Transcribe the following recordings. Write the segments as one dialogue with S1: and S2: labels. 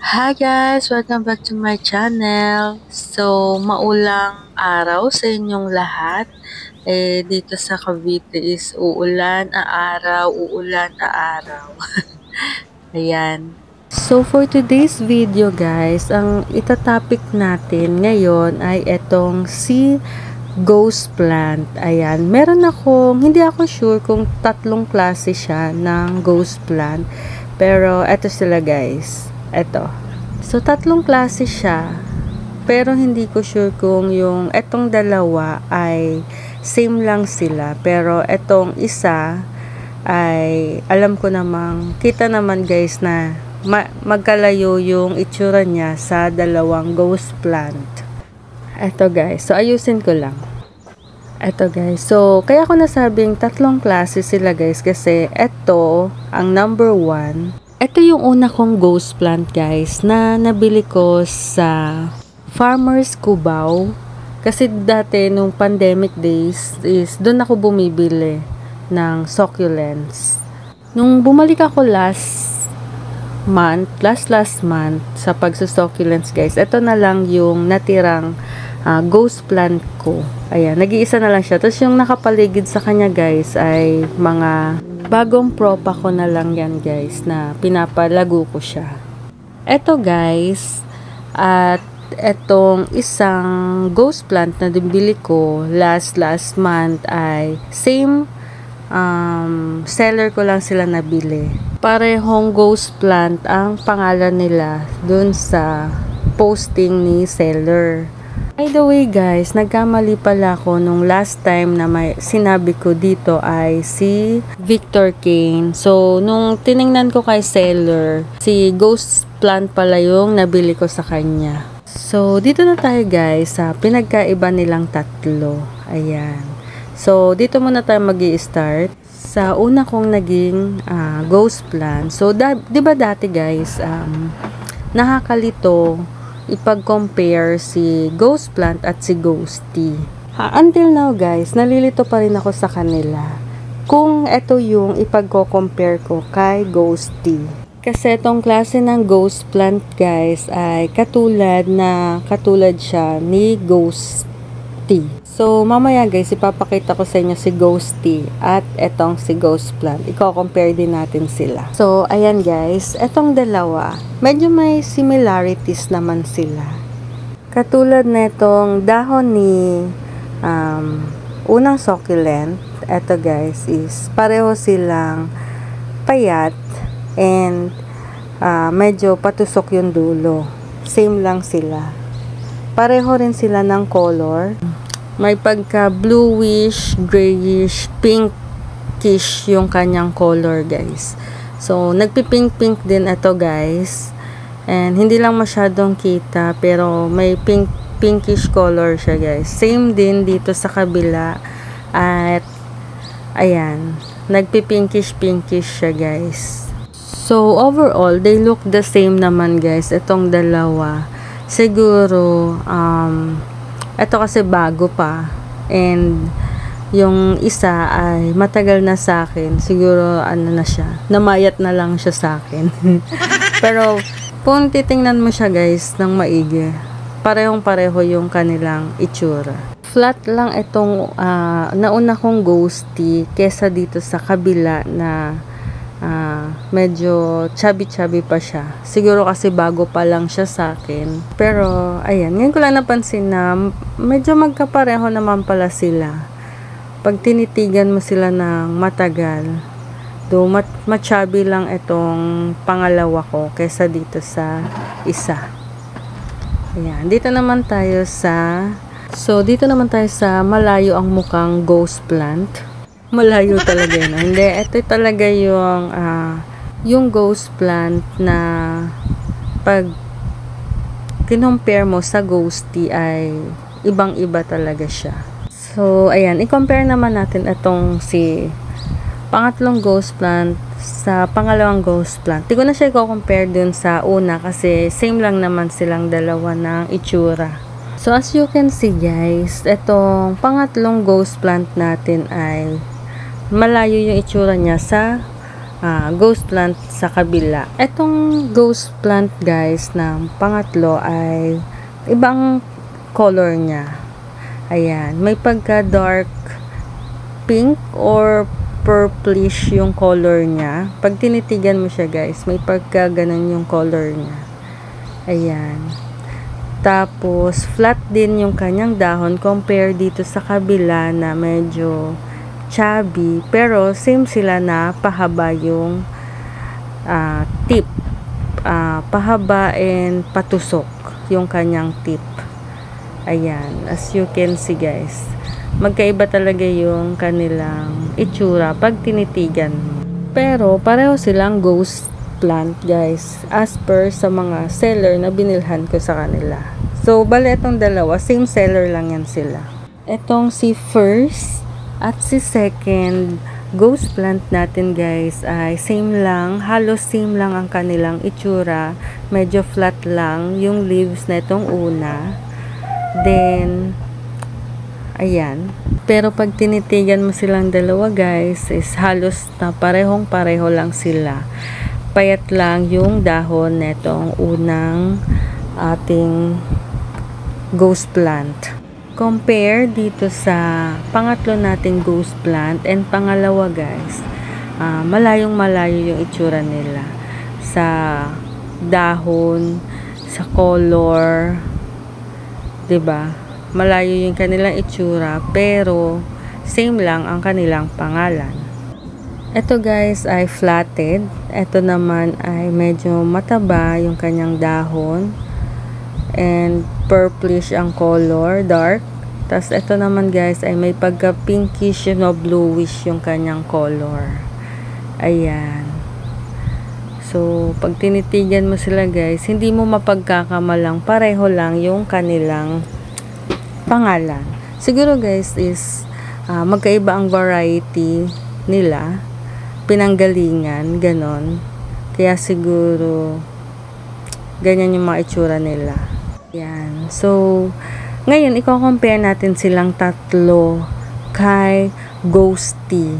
S1: Hi guys! Welcome back to my channel. So, maulang araw sa inyong lahat. Dito sa Cavite is uulan, aaraw, uulan, aaraw. Ayan. So, for today's video guys, ang itatopic natin ngayon ay etong si ghost plant. Ayan. Meron akong, hindi ako sure kung tatlong klase siya ng ghost plant. Pero, eto sila guys. Eto. So, tatlong klase siya. Pero, hindi ko sure kung yung etong dalawa ay same lang sila. Pero, etong isa ay alam ko namang, kita naman guys na magkalayo yung itsura niya sa dalawang ghost plant. Eto guys. So, ayusin ko lang. Eto guys. So, kaya ko nasabing tatlong klase sila guys kasi eto, ang number 1. Ito yung una kong ghost plant guys na nabili ko sa Farmers Cubao. Kasi dati nung pandemic days is doon ako bumibili ng succulents. Nung bumalik ako last month sa pagsusucculents guys, ito na lang yung natirang ghost plant ko. Ayan, nag-iisa na lang siya. Tapos yung nakapaligid sa kanya guys ay mga bagong propa ko na lang yan guys na pinapalago ko siya. Eto guys, at etong isang ghost plant na dinbili ko last month ay same seller ko lang sila nabili. Parehong ghost plant ang pangalan nila dun sa posting ni seller. By the way guys, nagkamali pala ako nung last time na may sinabi ko dito ay si Victor Kane. So, nung tiningnan ko kay seller, si ghost plant pala yung nabili ko sa kanya. So, dito na tayo guys sa pinagkaiba nilang tatlo. Ayan. So, dito muna tayo magi-start sa una kong naging ghost plant. So, diba dati guys, nakakalito ipag-compare si ghost plant at si ghosty. Until now guys, nalilito pa rin ako sa kanila kung ito yung ipag-compare ko kay ghosty. Kasi itong klase ng ghost plant guys ay katulad siya ni ghosty. So mamaya guys, ipapakita ko sa inyo si ghosty at etong si ghost plant. Iko-compare din natin sila. So ayan guys, etong dalawa, medyo may similarities naman sila. Katulad netong dahon ni unang succulent, eto guys is pareho silang payat and medyo patusok yung dulo. Same lang sila. Pareho rin sila ng color. May pagka bluish, grayish, pinkish yung kanyang color guys. So, nagpipink-pink din ito guys. And hindi lang masyadong kita pero may pinkish color siya guys. Same din dito sa kabila. At ayan, nagpipinkish-pinkish siya guys. So, overall, they look the same naman guys. Itong dalawa. Siguro, ito kasi bago pa. And, yung isa ay matagal na sa akin. Siguro, ano na siya. Namayat na lang siya sa akin. Pero, kung titingnan mo siya guys, ng maigi, parehong-pareho yung kanilang itsura. Flat lang itong nauna kong ghosty kesa dito sa kabila na medyo chubby pa siya. Siguro kasi bago pa lang siya sa akin. Pero, ayan, ngayon ko lang napansin na medyo magkapareho naman pala sila. Pag tinitigan mo sila ng matagal, do chubby lang itong pangalawa ko kesa dito sa isa. Ayan, dito naman tayo sa malayo ang mukhang ghost plant. Malayo talaga yun. Hindi, ito talaga yung ghost plant na pag kinompare mo sa ghosty ay ibang-iba talaga siya. So, ayan, i-compare naman natin itong si pangatlong ghost plant sa pangalawang ghost plant. Di ko na siya i-compare dun sa una kasi same lang naman silang dalawa ng itsura. So, as you can see guys, itong pangatlong ghost plant natin ay malayo yung itsura niya sa ghost plant sa kabila. Etong ghost plant guys ng pangatlo ay ibang color niya. Ayan, may pagka dark pink or purplish yung color niya. Pag tinitigan mo siya guys, may pagka ganun yung color niya. Ayan. Tapos flat din yung kanyang dahon compare dito sa kabila na medyo chubby, pero same sila na pahaba yung tip. Pahaba and patusok yung kanyang tip. Ayan, as you can see guys, magkaiba talaga yung kanilang itsura pag tinitigan mo. Pero pareho silang ghost plant guys, as per sa mga seller na binilhan ko sa kanila. So bale itong dalawa, same seller lang yan sila. Itong si first at si second ghost plant natin guys ay same lang, halos same lang ang kanilang itsura. Medyo flat lang yung leaves na itong una. Then ayan, pero pag tinitigan mo silang dalawa guys, is halos na parehong pareho lang sila. Payat lang yung dahon netong unang ating ghost plant. Compare dito sa pangatlo nating ghost plant and pangalawa guys, malayong malayo yung itsura nila sa dahon, sa color, 'di ba? Malayo yung kanilang itsura pero same lang ang kanilang pangalan. Ito guys ay flatted. Ito naman ay medyo mataba yung kanyang dahon and purplish ang color, dark. Tapos ito naman guys ay may pagka pinkish no bluish yung kanyang color. Ayan. So pag tinitigan mo sila guys, hindi mo mapagkakamalang pareho lang yung kanilang pangalan. Siguro guys is magkaiba ang variety nila, pinanggalingan, ganon. Kaya siguro ganyan yung mga itsura nila. Yan. So ngayon i-compare natin silang tatlo kay Ghosty.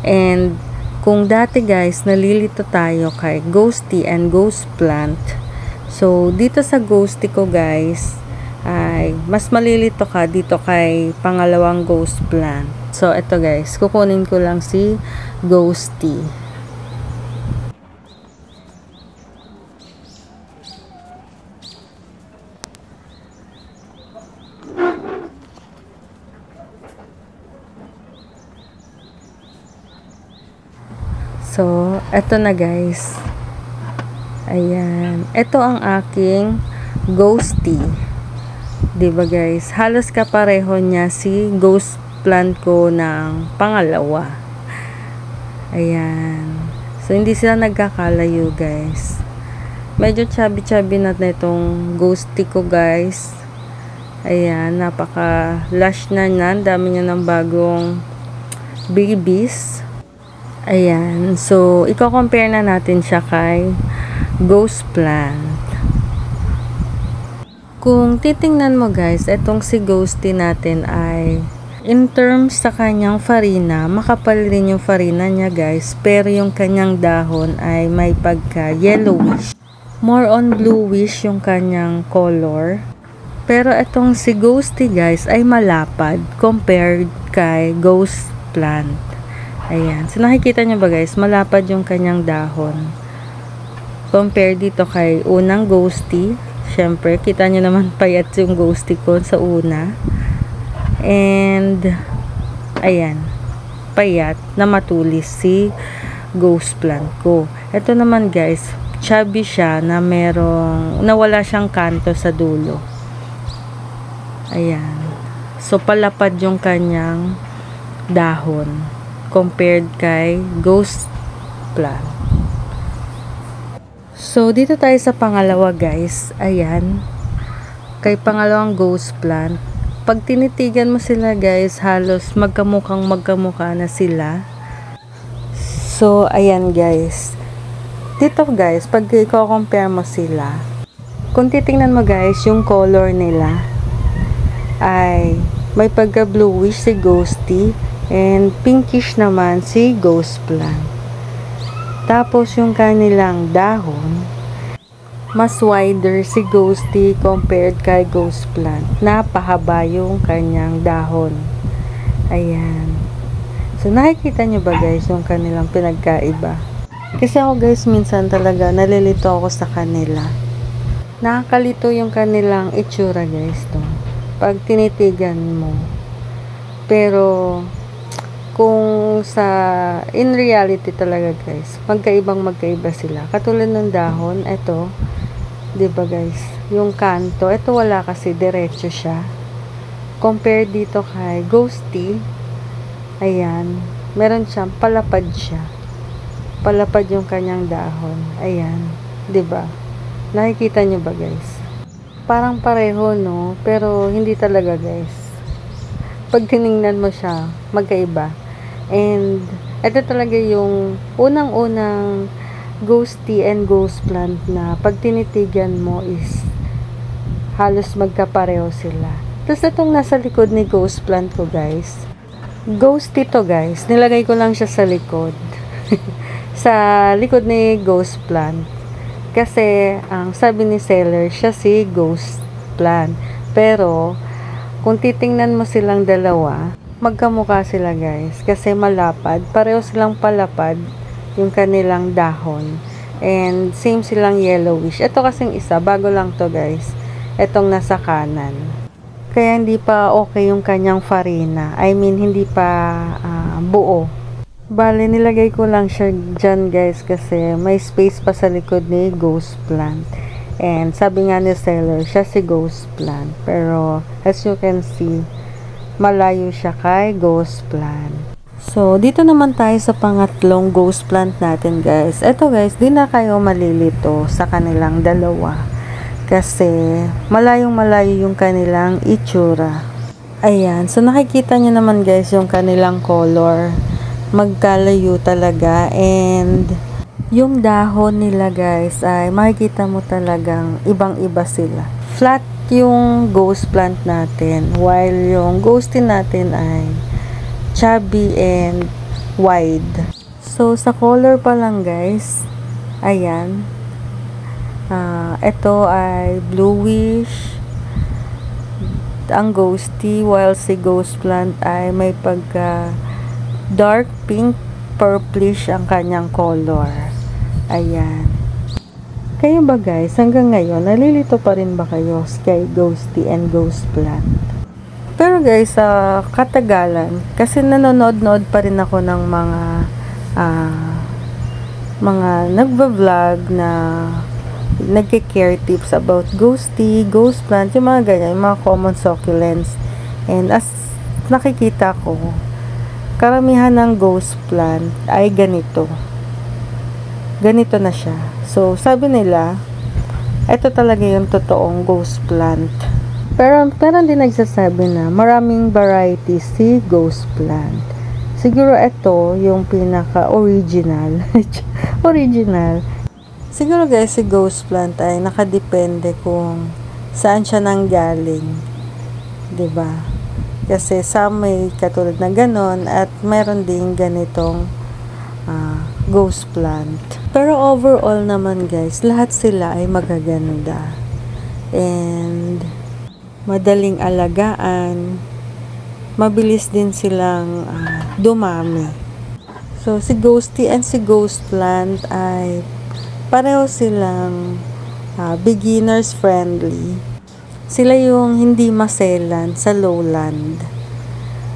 S1: And kung dati guys nalilito tayo kay Ghosty and Ghost Plant, so dito sa Ghosty ko guys ay mas malilito ka dito kay pangalawang Ghost Plant. So ito guys, kukunin ko lang si Ghosty. So eto na guys. Ayan, ito ang aking Ghosty. 'Di ba guys? Halos kapareho niya si Ghost Plant ko ng pangalawa. Ayan. So hindi sila nagkakalayo guys. Medyo chubby na itong Ghosty ko guys. Ayan, napaka lush na niyan. Dami niya ng bagong babies. Ayan. So i-compare na natin siya kay Ghost Plant. Kung titingnan mo guys, etong si Ghosty natin ay in terms sa kanyang farina, makapal rin yung farina niya guys, pero yung kanyang dahon ay may pagka yellowish. More on bluish yung kanyang color. Pero etong si Ghosty guys ay malapad compared kay Ghost Plant. Ayan. So nakikita nyo ba guys, malapad yung kanyang dahon. Compare dito kay unang Ghosty. Syempre, kita nyo naman payat yung Ghosty ko sa una. And, ayan, payat na matulis si Ghost Plant ko. Ito naman guys, chubby siya na nawala siyang kanto sa dulo. Ayan. So, palapad yung kanyang dahon compared kay Ghost Plant. So, dito tayo sa pangalawa guys. Ayan. Kay pangalawang Ghost Plant. Pag tinitigan mo sila guys, halos magkamukha na sila. So, ayan guys. Dito guys, pag i-compare mo sila, kung titingnan mo guys, yung color nila ay may pagka bluish si Ghosty and pinkish naman si Ghost Plant. Tapos yung kanilang dahon, mas wider si Ghosty compared kay Ghost Plant. Napahaba yung kanyang dahon. Ayan. So, nakikita nyo ba guys yung kanilang pinagkaiba? Kasi ako guys, minsan talaga nalilito ako sa kanila. Nakakalito yung kanilang itsura guys, to. Pag tinitigan mo. Pero, kung in reality talaga guys, magkaiba sila. Katulad ng dahon, ito, 'di ba guys? Yung kanto, ito wala kasi diretso siya. Compare dito kay Ghosty, ayan, meron siyang palapad siya. Palapad yung kanyang dahon. Ayan, 'di ba? Nakikita niyo ba guys? Parang pareho no, pero hindi talaga guys. Pag tiningnan mo siya, magkaiba. And ito talaga yung unang-unang Ghosty and Ghost Plant na pag tinitigan mo is halos magkapareho sila. Tapos itong nasa likod ni Ghost Plant ko guys, Ghosty to guys, nilagay ko lang siya sa likod. Sa likod ni Ghost Plant. Kasi ang sabi ni seller, siya si Ghost Plant. Pero kung titingnan mo silang dalawa, magkamukha sila guys. Kasi malapad, pareho silang palapad yung kanilang dahon. And same silang yellowish. Ito kasing isa, bago lang to guys. Itong nasa kanan. Kaya hindi pa okay yung kanyang farina. I mean, hindi pa buo. Bale, nilagay ko lang siya dyan guys kasi may space pa sa likod ni Ghost Plant. And sabi nga ni seller, siya si Ghost Plant. Pero as you can see, malayo siya kay Ghost Plant. So, dito naman tayo sa pangatlong Ghost Plant natin guys. Ito guys, di na kayo malilito sa kanilang dalawa. Kasi, malayong malayo yung kanilang itsura. Ayan, so nakikita nyo naman guys yung kanilang color. Magkalayo talaga. And, yung dahon nila guys ay makikita mo talagang ibang-iba sila. Flat yung Ghost Plant natin. While yung Ghosty natin ay chubby and wide. So, sa color pa lang guys, ayan, ito ay bluish ang Ghosty, while si Ghost Plant ay may pagka dark pink purplish ang kanyang color. Ayan. Kayo ba guys, hanggang ngayon nalilito pa rin ba kayo kay Ghosty and Ghost Plant? Pero guys, sa katagalan, kasi nanonood pa rin ako ng mga nagva-vlog na nagke-care tips about Ghosty, Ghost Plant, yung mga ganyan, yung mga common succulents. And as nakikita ko, karamihan ng Ghost Plant ay ganito. Ganito na siya. So, sabi nila, ito talaga yung totoong Ghost Plant. Pero meron din nagsasabi na maraming variety si Ghost Plant. Siguro ito yung pinaka-original. Original. Siguro guys, si Ghost Plant ay nakadepende kung saan siya nanggaling. 'Di ba? Kasi sa may katulad na ganon at meron ding ganitong Ghost Plant. Pero overall naman guys, lahat sila ay magaganda. And madaling alagaan, mabilis din silang dumami. So, si Ghosty and si Ghost Plant ay pareho silang beginners friendly. Sila yung hindi maselan sa lowland.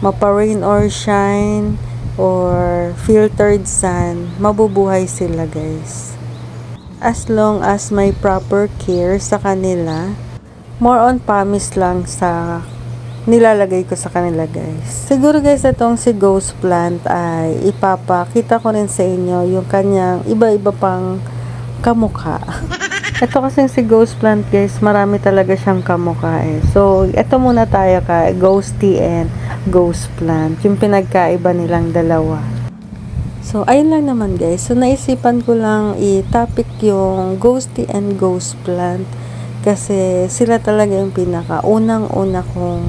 S1: Mapa-rain or shine or filtered sun, mabubuhay sila guys. As long as may proper care sa kanila, more on promise lang sa nilalagay ko sa kanila guys. Siguro guys, itong si Ghost Plant ay ipapakita ko rin sa inyo yung kanyang iba-iba pang kamukha. Ito kasing si Ghost Plant guys, marami talaga siyang kamukha eh. So, ito muna tayo kay Ghosty and Ghost Plant. Yung pinagkaiba nilang dalawa. So, ayun lang naman guys. So, naisipan ko lang i-topic yung Ghosty and Ghost Plant. Kasi sila talaga yung pinaka-unang-una kong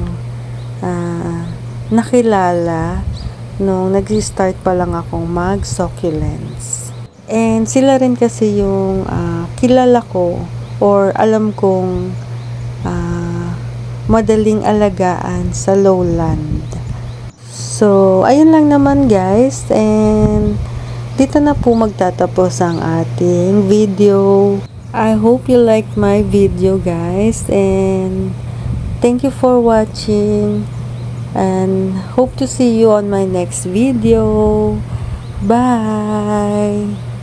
S1: nakilala nung nag-start pa lang akong mag-succulents. And sila rin kasi yung kilala ko or alam kong madaling alagaan sa lowland. So, ayun lang naman guys, and dito na po magtatapos ang ating video. I hope you liked my video guys, and thank you for watching, and hope to see you on my next video. Bye!